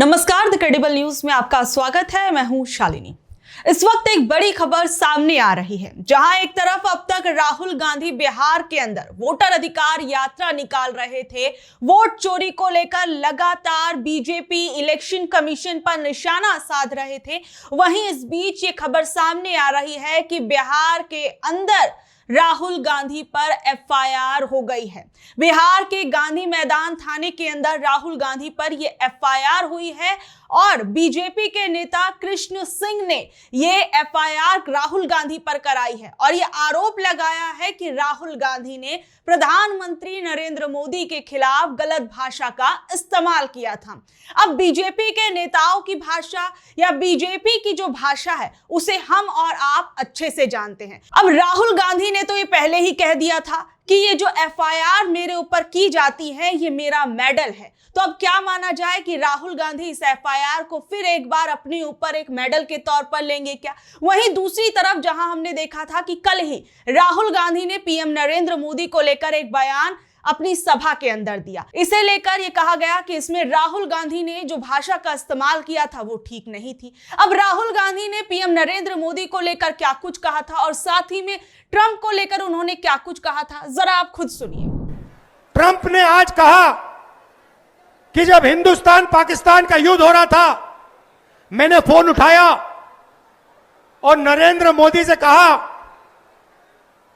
नमस्कार, the credible news में आपका स्वागत है। मैं हूं शालिनी। इस वक्त एक बड़ी खबर सामने आ रही है, जहां एक तरफ अब तक राहुल गांधी बिहार के अंदर वोटर अधिकार यात्रा निकाल रहे थे, वोट चोरी को लेकर लगातार बीजेपी इलेक्शन कमीशन पर निशाना साध रहे थे। वहीं इस बीच ये खबर सामने आ रही है कि बिहार के अंदर राहुल गांधी पर एफआईआर हो गई है। बिहार के गांधी मैदान थाने के अंदर राहुल गांधी पर यह एफआईआर हुई है और बीजेपी के नेता कृष्ण सिंह ने ये एफआईआर राहुल गांधी पर कराई है और ये आरोप लगाया है कि राहुल गांधी ने प्रधानमंत्री नरेंद्र मोदी के खिलाफ गलत भाषा का इस्तेमाल किया था। अब बीजेपी के नेताओं की भाषा या बीजेपी की जो भाषा है उसे हम और आप अच्छे से जानते हैं। अब राहुल गांधी ने तो ये पहले ही कह दिया था कि ये जो एफआईआर मेरे ऊपर की जाती है ये मेरा मेडल है। तो अब क्या माना जाए कि राहुल गांधी इस एफआईआर को फिर एक बार अपने ऊपर एक मेडल के तौर पर लेंगे क्या? वहीं दूसरी तरफ जहां हमने देखा था कि कल ही राहुल गांधी ने पीएम नरेंद्र मोदी को लेकर एक बयान अपनी सभा के अंदर दिया। इसे लेकर यह कहा गया कि इसमें राहुल गांधी ने जो भाषा का इस्तेमाल किया था वो ठीक नहीं थी। अब राहुल गांधी ने पीएम नरेंद्र मोदी को लेकर क्या कुछ कहा था और साथ ही में ट्रंप को लेकर उन्होंने क्या कुछ कहा था, जरा आप खुद सुनिए। ट्रंप ने आज कहा कि जब हिंदुस्तान पाकिस्तान का युद्ध हो रहा था, मैंने फोन उठाया और नरेंद्र मोदी से कहा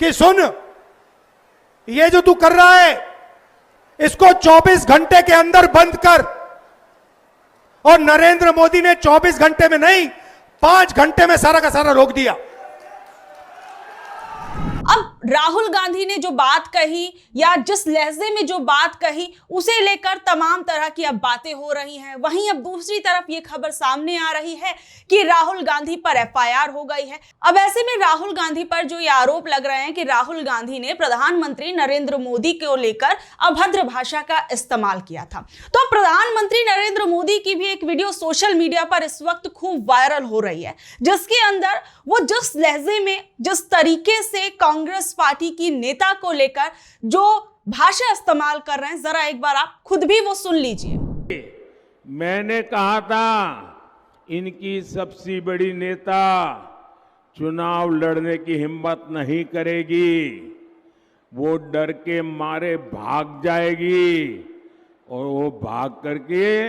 कि सुन, ये जो तू कर रहा है इसको 24 घंटे के अंदर बंद कर। और नरेंद्र मोदी ने 24 घंटे में नहीं, 5 घंटे में सारा का सारा रोक दिया। अब राहुल गांधी ने जो बात कही या जिस लहजे में जो बात कही उसे लेकर तमाम तरह की अब बातें हो रही हैं। वहीं अब दूसरी तरफ ये खबर सामने आ रही है कि राहुल गांधी पर एफआईआर हो गई है। अब ऐसे में राहुल गांधी पर जो ये आरोप लग रहे हैं कि राहुल गांधी ने प्रधानमंत्री नरेंद्र मोदी को लेकर अभद्र भाषा का इस्तेमाल किया था। तो प्रधानमंत्री नरेंद्र मोदी की भी एक वीडियो सोशल मीडिया पर इस वक्त खूब वायरल हो रही है, जिसके अंदर वो जिस लहजे में जिस तरीके से कांग्रेस पार्टी की नेता को लेकर जो भाषा इस्तेमाल कर रहे हैं, जरा एक बार आप खुद भी वो सुन लीजिए। मैंने कहा था इनकी सबसे बड़ी नेता चुनाव लड़ने की हिम्मत नहीं करेगी, वो डर के मारे भाग जाएगी। और वो भाग करके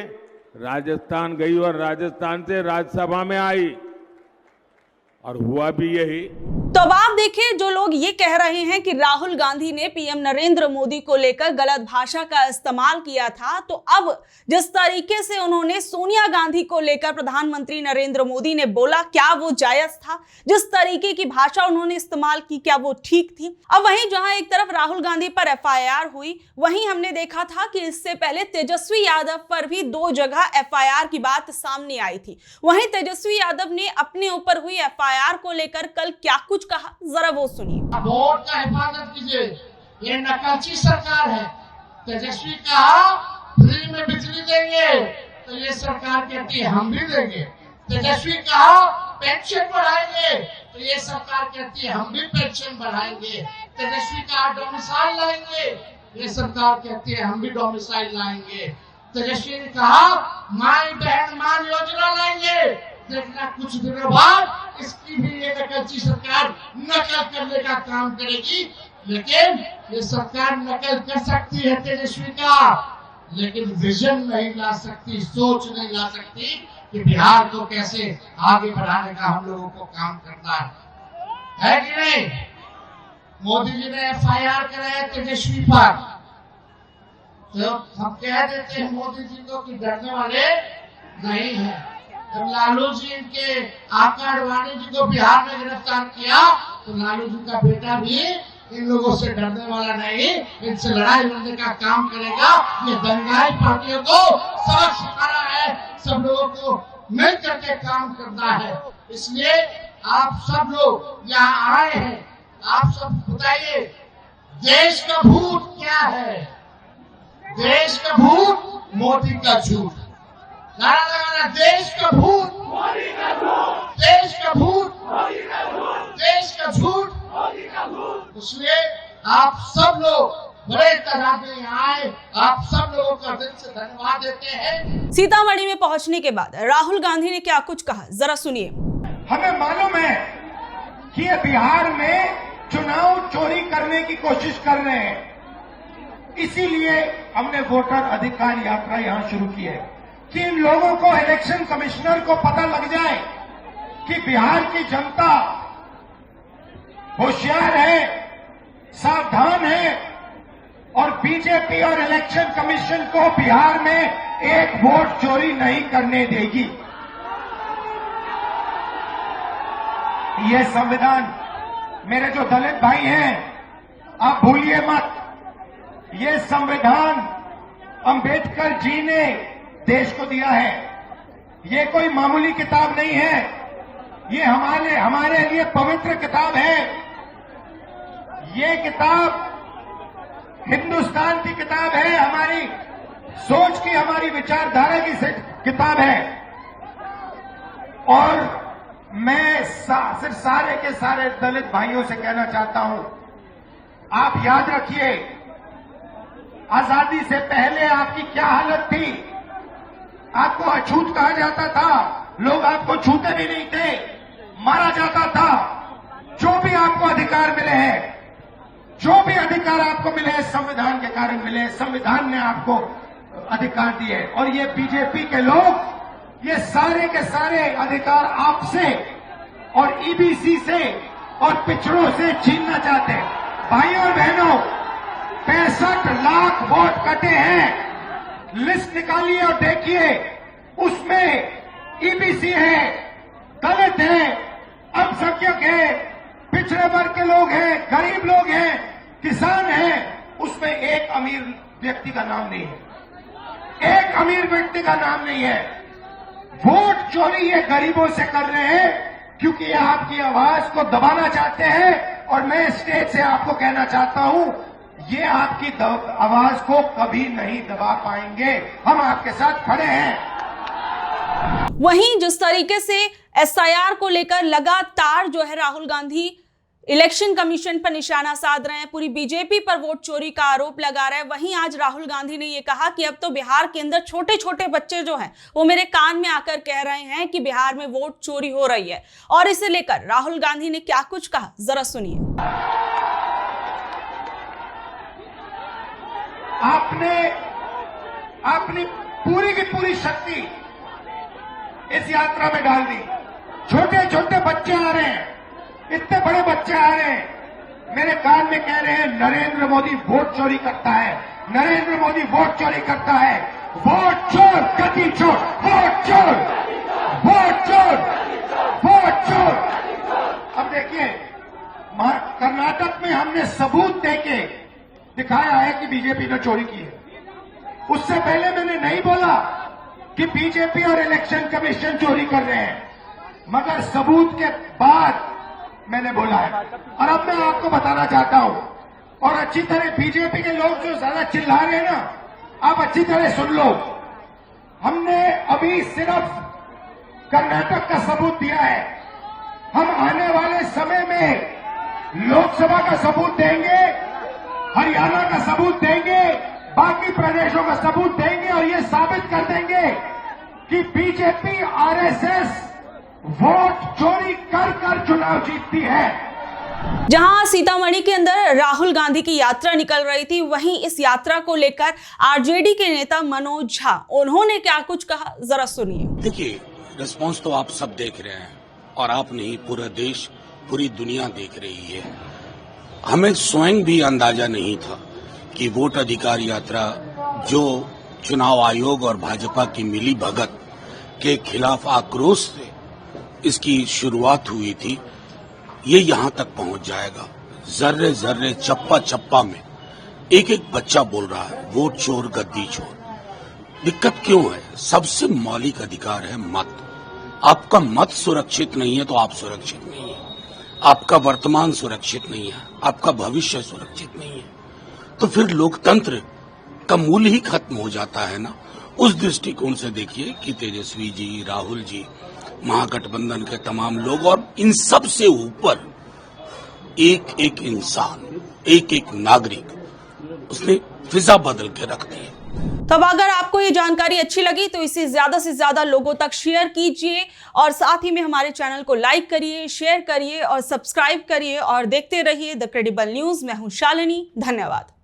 राजस्थान गई और राजस्थान से राज्यसभा में आई और हुआ भी यही। तो अब आप देखिए, जो लोग ये कह रहे हैं कि राहुल गांधी ने पीएम नरेंद्र मोदी को लेकर गलत भाषा का इस्तेमाल किया था, तो अब जिस तरीके से उन्होंने सोनिया गांधी को लेकर प्रधानमंत्री नरेंद्र मोदी ने बोला, क्या वो जायज था? जिस तरीके की भाषा उन्होंने इस्तेमाल की, क्या वो ठीक थी? अब वहीं जहां एक तरफ राहुल गांधी पर एफआईआर हुई, वहीं हमने देखा था कि इससे पहले तेजस्वी यादव पर भी 2 जगह एफआईआर की बात सामने आई थी। वहीं तेजस्वी यादव ने अपने ऊपर हुई एफआईआर को लेकर कल क्या कुछ कहा, जरा वो सुनिए। वोट का हिफाजत कीजिए, ये नकलची सरकार है। तेजस्वी कहा फ्री में बिजली देंगे, तो ये सरकार कहती है हम भी देंगे। तेजस्वी कहा पेंशन बढ़ाएंगे, तो ये सरकार कहती है हम भी पेंशन बढ़ाएंगे। तेजस्वी कहा डोमिसाइल लाएंगे, ये सरकार कहती है हम भी डोमिसाइल लाएंगे। तेजस्वी ने कहा माई बहन मान योजना लाएंगे, देखना कुछ दिनों बाद इसकी भी ये नकलची सरकार नकल करने का काम करेगी। लेकिन ये सरकार नकल कर सकती है तेजस्वी का, लेकिन विजन नहीं ला सकती, सोच नहीं ला सकती कि बिहार को कैसे आगे बढ़ाने का हम लोगों को काम करना है कि नहीं। मोदी जी ने एफआईआर कराया तेजस्वी पर, तो हम कह देते हैं मोदी जी को कि डरने वाले नहीं है। जब लालू जी इनके आका अडवाणी जी को बिहार में गिरफ्तार किया, तो लालू जी का बेटा भी इन लोगों से डरने वाला नहीं, इनसे लड़ाई लड़ने का काम करेगा। ये दंगाई पार्टियों को सबक सिखाना है, सब लोगों को मिल करके काम करना है। इसलिए आप सब लोग यहाँ आए हैं, आप सब बताइए देश का भूत क्या है? देश का भूत मोदी का झूठ। नारा लगाना, देश का भूत मोदी का झूठ, देश का भूत मोदी का झूठ, देश का झूठ मोदी का झूठ। इसलिए आप सब लोग बड़े तादाद में यहाँ आए, आप सब लोगों का दिल से धन्यवाद देते हैं। सीतामढ़ी में पहुंचने के बाद राहुल गांधी ने क्या कुछ कहा, जरा सुनिए। हमें मालूम है कि ये बिहार में चुनाव चोरी करने की कोशिश कर रहे हैं, इसीलिए हमने वोटर अधिकार यात्रा यहां शुरू की है कि इन लोगों को, इलेक्शन कमिश्नर को पता लग जाए कि बिहार की जनता होशियार है, सावधान है और बीजेपी और इलेक्शन कमीशन को बिहार में एक वोट चोरी नहीं करने देगी। ये संविधान, मेरे जो दलित भाई हैं, आप भूलिए मत, ये संविधान अंबेडकर जी ने देश को दिया है। ये कोई मामूली किताब नहीं है, ये हमारे लिए पवित्र किताब है। ये किताब हिंदुस्तान की किताब है, हमारी सोच की, हमारी विचारधारा की किताब है। और मैं सिर्फ सारे के सारे दलित भाइयों से कहना चाहता हूं, आप याद रखिए, आजादी से पहले आपकी क्या हालत थी। आपको अछूत कहा जाता था, लोग आपको छूते भी नहीं थे, मारा जाता था। जो भी आपको अधिकार मिले हैं, जो भी अधिकार आपको मिले हैं, संविधान के कारण मिले हैं, संविधान ने आपको अधिकार दिए। और ये बीजेपी के लोग ये सारे के सारे अधिकार आपसे और ईबीसी से और पिछड़ों से छीनना चाहते हैं। भाइयों और बहनों, 65 लाख वोट कटे हैं, लिस्ट निकालिए और देखिए, उसमें ईबीसी है, दलित है, अल्पसंख्यक है, पिछड़े वर्ग के लोग हैं, गरीब लोग हैं, किसान हैं, उसमें एक अमीर व्यक्ति का नाम नहीं है, एक अमीर व्यक्ति का नाम नहीं है। वोट चोरी ये गरीबों से कर रहे हैं क्योंकि ये आपकी आवाज को दबाना चाहते हैं। और मैं स्टेज से आपको कहना चाहता हूं, ये आपकी आवाज को कभी नहीं दबा पाएंगे, हम आपके साथ खड़े हैं। वहीं जिस तरीके से एसआईआर को लेकर लगातार जो है राहुल गांधी इलेक्शन कमीशन पर निशाना साध रहे हैं, पूरी बीजेपी पर वोट चोरी का आरोप लगा रहे हैं, वहीं आज राहुल गांधी ने यह कहा कि अब तो बिहार के अंदर छोटे छोटे बच्चे जो हैं वो मेरे कान में आकर कह रहे हैं कि बिहार में वोट चोरी हो रही है। और इसे लेकर राहुल गांधी ने क्या कुछ कहा, जरा सुनिए। आपने अपनी पूरी की पूरी शक्ति इस यात्रा में डाल दी। छोटे छोटे बच्चे आ रहे हैं, इतने बड़े बच्चे आ रहे हैं, मेरे कान में कह रहे हैं नरेंद्र मोदी वोट चोरी करता है, नरेंद्र मोदी वोट चोरी करता है, वोट चोर, गति चोर, वोट चोर, वोट चोर, वोट चोर। अब देखिए, कर्नाटक में हमने सबूत देके दिखाया है कि बीजेपी ने चोरी की है। उससे पहले मैंने नहीं बोला कि बीजेपी और इलेक्शन कमीशन चोरी कर रहे हैं, मगर सबूत के बाद मैंने बोला है। और अब मैं आपको बताना चाहता हूं, और अच्छी तरह बीजेपी के लोग जो ज्यादा चिल्ला रहे हैं ना, आप अच्छी तरह सुन लो। हमने अभी सिर्फ कर्नाटक का सबूत दिया है, हम आने वाले समय में लोकसभा का सबूत देंगे, हरियाणा का सबूत देंगे, बाकी प्रदेशों का सबूत देंगे और ये साबित कर देंगे कि बीजेपी आरएसएस वोट चोरी कर कर चुनाव जीतती है। जहां सीतामढ़ी के अंदर राहुल गांधी की यात्रा निकल रही थी, वहीं इस यात्रा को लेकर आरजेडी के नेता मनोज झा, उन्होंने क्या कुछ कहा, जरा सुनिए। देखिए, रिस्पांस तो आप सब देख रहे हैं और आप नहीं, पूरा देश, पूरी दुनिया देख रही है। हमें स्वयं भी अंदाजा नहीं था कि वोट अधिकार यात्रा जो चुनाव आयोग और भाजपा की मिली भगत के खिलाफ आक्रोश से इसकी शुरुआत हुई थी, ये यहां तक पहुंच जाएगा। जर्रे जर्रे, चप्पा चप्पा में एक एक बच्चा बोल रहा है वोट चोर, गद्दी चोर। दिक्कत क्यों है? सबसे मौलिक अधिकार है मत। आपका मत सुरक्षित नहीं है तो आप सुरक्षित नहीं है, आपका वर्तमान सुरक्षित नहीं है, आपका भविष्य सुरक्षित नहीं है, तो फिर लोकतंत्र का मूल ही खत्म हो जाता है ना। उस दृष्टिकोण से देखिए कि तेजस्वी जी, राहुल जी, महागठबंधन के तमाम लोग और इन सब से ऊपर एक एक इंसान, एक एक नागरिक उसने फिजा बदल के रख दी। तब अगर आपको ये जानकारी अच्छी लगी तो इसे ज्यादा से ज्यादा लोगों तक शेयर कीजिए और साथ ही में हमारे चैनल को लाइक करिए, शेयर करिए और सब्सक्राइब करिए और देखते रहिए द क्रेडिबल न्यूज। मैं हूं शालिनी। धन्यवाद।